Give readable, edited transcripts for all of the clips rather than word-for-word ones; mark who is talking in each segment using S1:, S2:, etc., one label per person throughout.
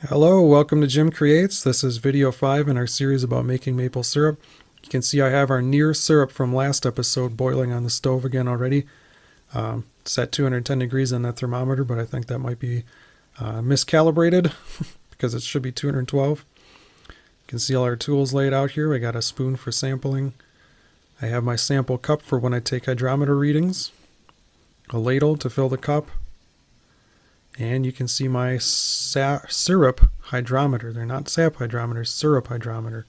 S1: Hello, welcome to Jim Creates. This is video 5 in our series about making maple syrup. You can see I have our near syrup from last episode boiling on the stove again already. It's at 210 degrees on that thermometer, but I think that might be miscalibrated because it should be 212. You can see all our tools laid out here. I got a spoon for sampling. I have my sample cup for when I take hydrometer readings, a ladle to fill the cup, and you can see my syrup hydrometer. They're not sap hydrometers, syrup hydrometer.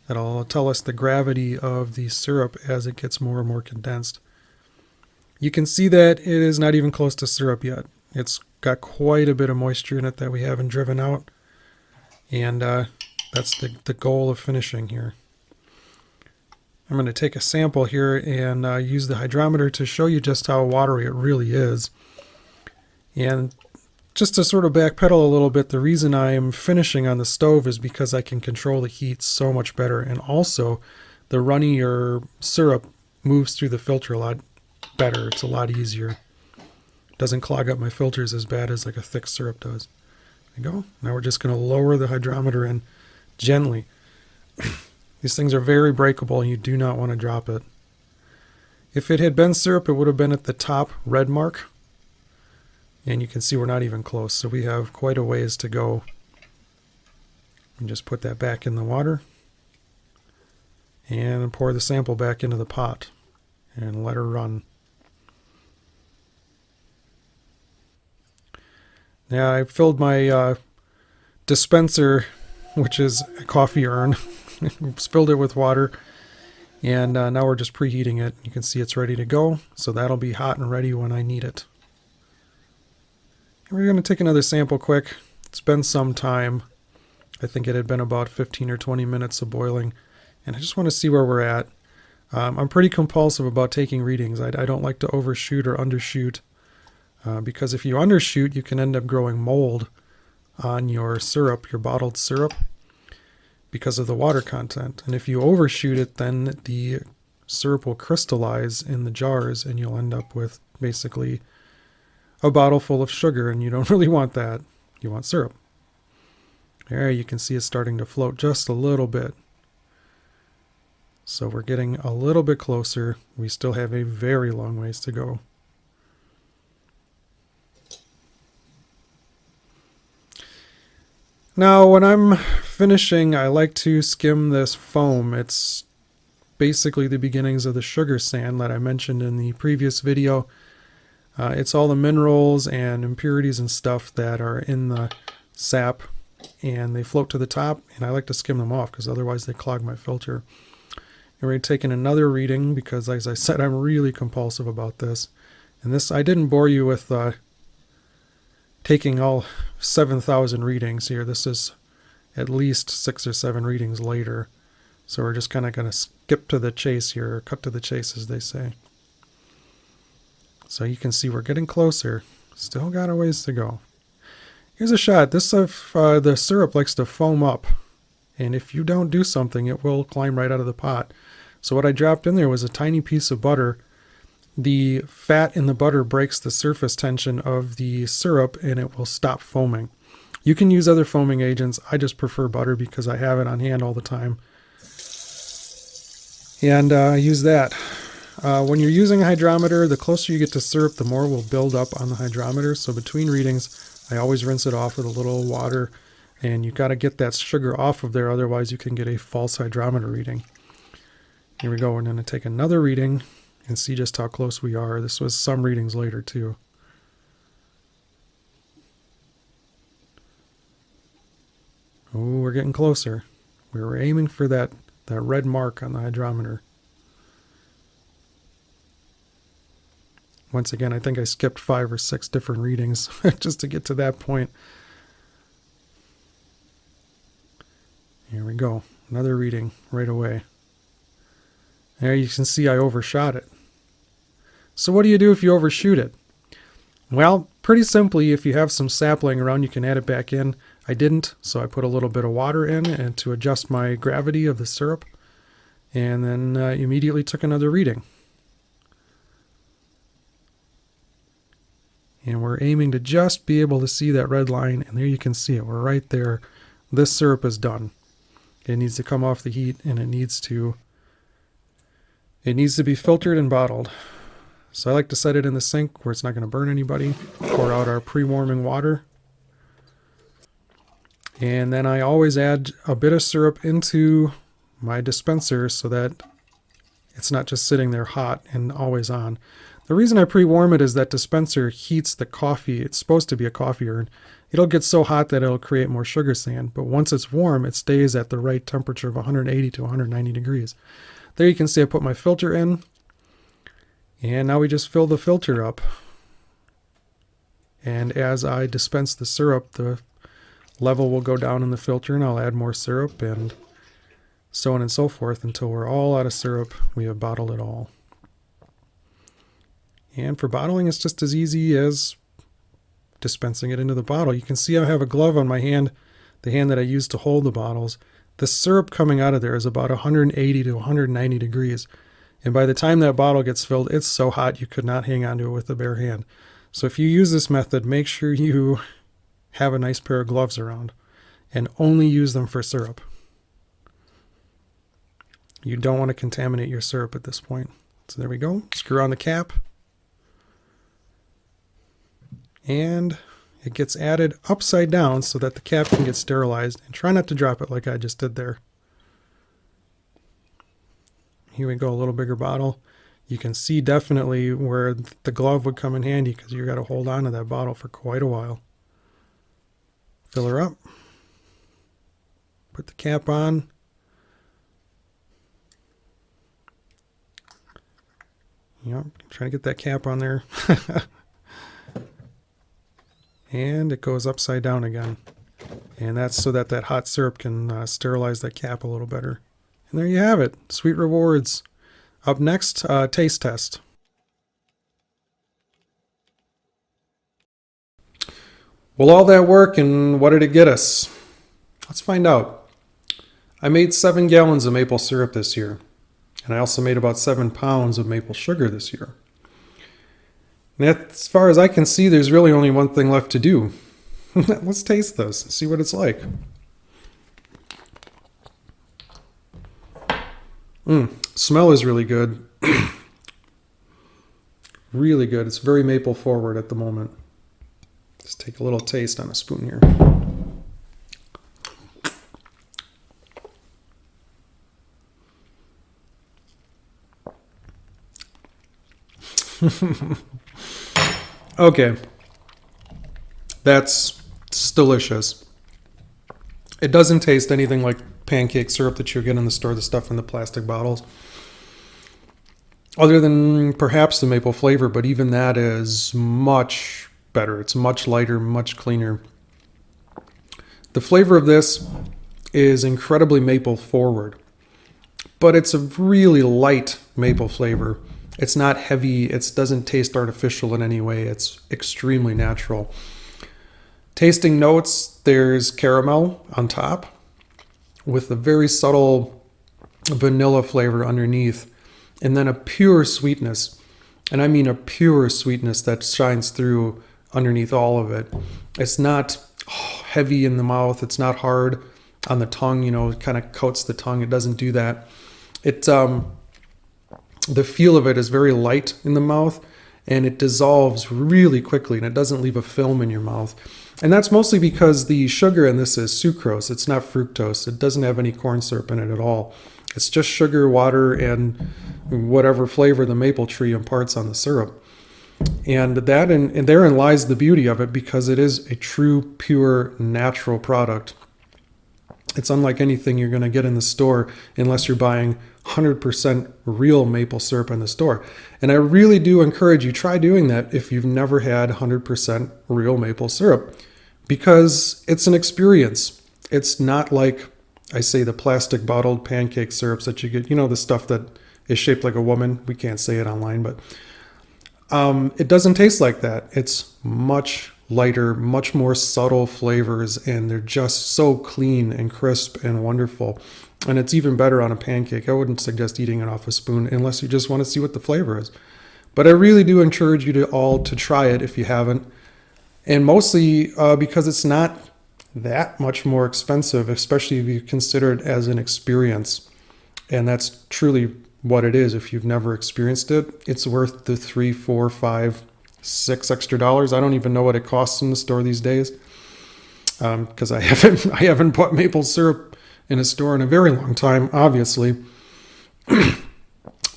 S1: That'll tell us the gravity of the syrup as it gets more and more condensed. You can see that it is not even close to syrup yet. It's got quite a bit of moisture in it that we haven't driven out. And that's the goal of finishing here. I'm going to take a sample here and use the hydrometer to show you just how watery it really is. And just to sort of backpedal a little bit, the reason I am finishing on the stove is because I can control the heat so much better. And also, the runnier syrup moves through the filter a lot better. It's a lot easier. It doesn't clog up my filters as bad as like a thick syrup does. There you go. Now we're just going to lower the hydrometer in gently. These things are very breakable and you do not want to drop it. If it had been syrup, it would have been at the top red mark. And you can see we're not even close, so we have quite a ways to go. And just put that back in the water. And pour the sample back into the pot. And let her run. Now I filled my dispenser, which is a coffee urn. Filled it with water. And now we're just preheating it. You can see it's ready to go, so that'll be hot and ready when I need it. We're going to take another sample quick. It's been some time. I think it had been about 15 or 20 minutes of boiling. And I just want to see where we're at. I'm pretty compulsive about taking readings. I don't like to overshoot or undershoot. Because if you undershoot, you can end up growing mold on your syrup, your bottled syrup, because of the water content. And if you overshoot it, then the syrup will crystallize in the jars and you'll end up with basically a bottle full of sugar, and you don't really want that. You want syrup. There, you can see it's starting to float just a little bit. So we're getting a little bit closer. We still have a very long ways to go. Now, when I'm finishing, I like to skim this foam. It's basically the beginnings of the sugar sand that I mentioned in the previous video. It's all the minerals and impurities and stuff that are in the sap, and they float to the top, and I like to skim them off because otherwise they clog my filter. And we're taking another reading because, as I said, I'm really compulsive about this. And this, I didn't bore you with taking all 7,000 readings here. This is at least 6 or 7 readings later. So we're just kind of going to skip to the chase here, or cut to the chase, as they say. So you can see we're getting closer. Still got a ways to go. Here's a shot. This the syrup likes to foam up. And if you don't do something, it will climb right out of the pot. So what I dropped in there was a tiny piece of butter. The fat in the butter breaks the surface tension of the syrup and it will stop foaming. You can use other foaming agents. I just prefer butter because I have it on hand all the time. And I use that. When you're using a hydrometer, the closer you get to syrup, the more will build up on the hydrometer. So between readings, I always rinse it off with a little water. And you've got to get that sugar off of there, otherwise you can get a false hydrometer reading. Here we go. We're going to take another reading and see just how close we are. This was some readings later too. Oh, we're getting closer. We were aiming for that red mark on the hydrometer. Once again, I think I skipped 5 or 6 different readings just to get to that point. Here we go. Another reading right away. There you can see I overshot it. So what do you do if you overshoot it? Well, pretty simply, if you have some sapling around, you can add it back in. I didn't, so I put a little bit of water in and to adjust my gravity of the syrup. And then immediately took another reading. And we're aiming to just be able to see that red line, and there you can see it. We're right there. This syrup is done. It needs to come off the heat, and it needs to be filtered and bottled. So I like to set it in the sink where it's not going to burn anybody. Pour out our pre-warming water. And then I always add a bit of syrup into my dispenser so that it's not just sitting there hot and always on. The reason I pre-warm it is that dispenser heats the coffee. It's supposed to be a coffee urn. It'll get so hot that it'll create more sugar sand. But once it's warm, it stays at the right temperature of 180 to 190 degrees. There you can see I put my filter in. And now we just fill the filter up. And as I dispense the syrup, the level will go down in the filter, and I'll add more syrup, and so on and so forth until we're all out of syrup. We have bottled it all. And for bottling, it's just as easy as dispensing it into the bottle. You can see I have a glove on my hand, the hand that I use to hold the bottles. The syrup coming out of there is about 180 to 190 degrees. And by the time that bottle gets filled, it's so hot you could not hang on to it with a bare hand. So if you use this method, make sure you have a nice pair of gloves around and only use them for syrup. You don't want to contaminate your syrup at this point. So there we go. Screw on the cap. And it gets added upside down so that the cap can get sterilized. And try not to drop it like I just did there. Here we go, a little bigger bottle. You can see definitely where the glove would come in handy because you got to hold on to that bottle for quite a while. Fill her up. Put the cap on. Yep, trying to get that cap on there. And it goes upside down again. And that's so that that hot syrup can sterilize that cap a little better. And there you have it. Sweet Rewards. Up next, taste test. Well, all that work, and what did it get us? Let's find out. I made 7 gallons of maple syrup this year. And I also made about 7 pounds of maple sugar this year. And as far as I can see, there's really only one thing left to do. Let's taste this and see what it's like. Smell is really good. Really good. It's very maple forward at the moment. Just take a little taste on a spoon here. Okay. That's delicious. It doesn't taste anything like pancake syrup that you get in the store, the stuff in the plastic bottles. Other than perhaps the maple flavor, but even that is much better. It's much lighter, much cleaner. The flavor of this is incredibly maple forward, but it's a really light maple flavor. It's not heavy. It doesn't taste artificial in any way. It's extremely natural. Tasting notes, there's caramel on top with a very subtle vanilla flavor underneath, and then a pure sweetness. And I mean a pure sweetness that shines through underneath all of it. It's not heavy in the mouth. It's not hard on the tongue, it kind of coats the tongue. It doesn't do that. The feel of it is very light in the mouth, and it dissolves really quickly, and it doesn't leave a film in your mouth. And that's mostly because the sugar in this is sucrose. It's not fructose. It doesn't have any corn syrup in it at all. It's just sugar, water, and whatever flavor the maple tree imparts on the syrup. And therein lies the beauty of it, because it is a true, pure, natural product. It's unlike anything you're going to get in the store unless you're buying 100% real maple syrup in the store. And I really do encourage you, try doing that if you've never had 100% real maple syrup, because it's an experience. It's not like, I say, the plastic bottled pancake syrups that you get, the stuff that is shaped like a woman. We can't say it online, but it doesn't taste like that. It's much lighter, much more subtle flavors, and they're just so clean and crisp and wonderful. And it's even better on a pancake. I wouldn't suggest eating it off a spoon unless you just want to see what the flavor is. But I really do encourage you to all to try it if you haven't. And mostly because it's not that much more expensive, especially if you consider it as an experience. And that's truly what it is. If you've never experienced it, it's worth the $3, $4, $5, $6 extra dollars. I don't even know what it costs in the store these days, because I haven't bought maple syrup in a store in a very long time, obviously.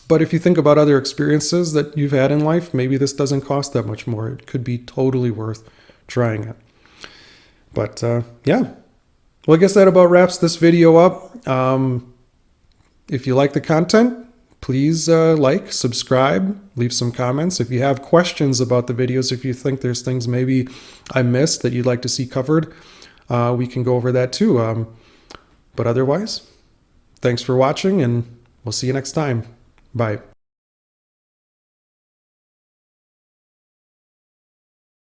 S1: But if you think about other experiences that you've had in life, maybe this doesn't cost that much more. It could be totally worth trying it. But yeah, well, I guess that about wraps this video up. If you like the content, please like, subscribe, leave some comments. If you have questions about the videos, if you think there's things maybe I missed that you'd like to see covered, we can go over that too. But otherwise, thanks for watching, and we'll see you next time. Bye.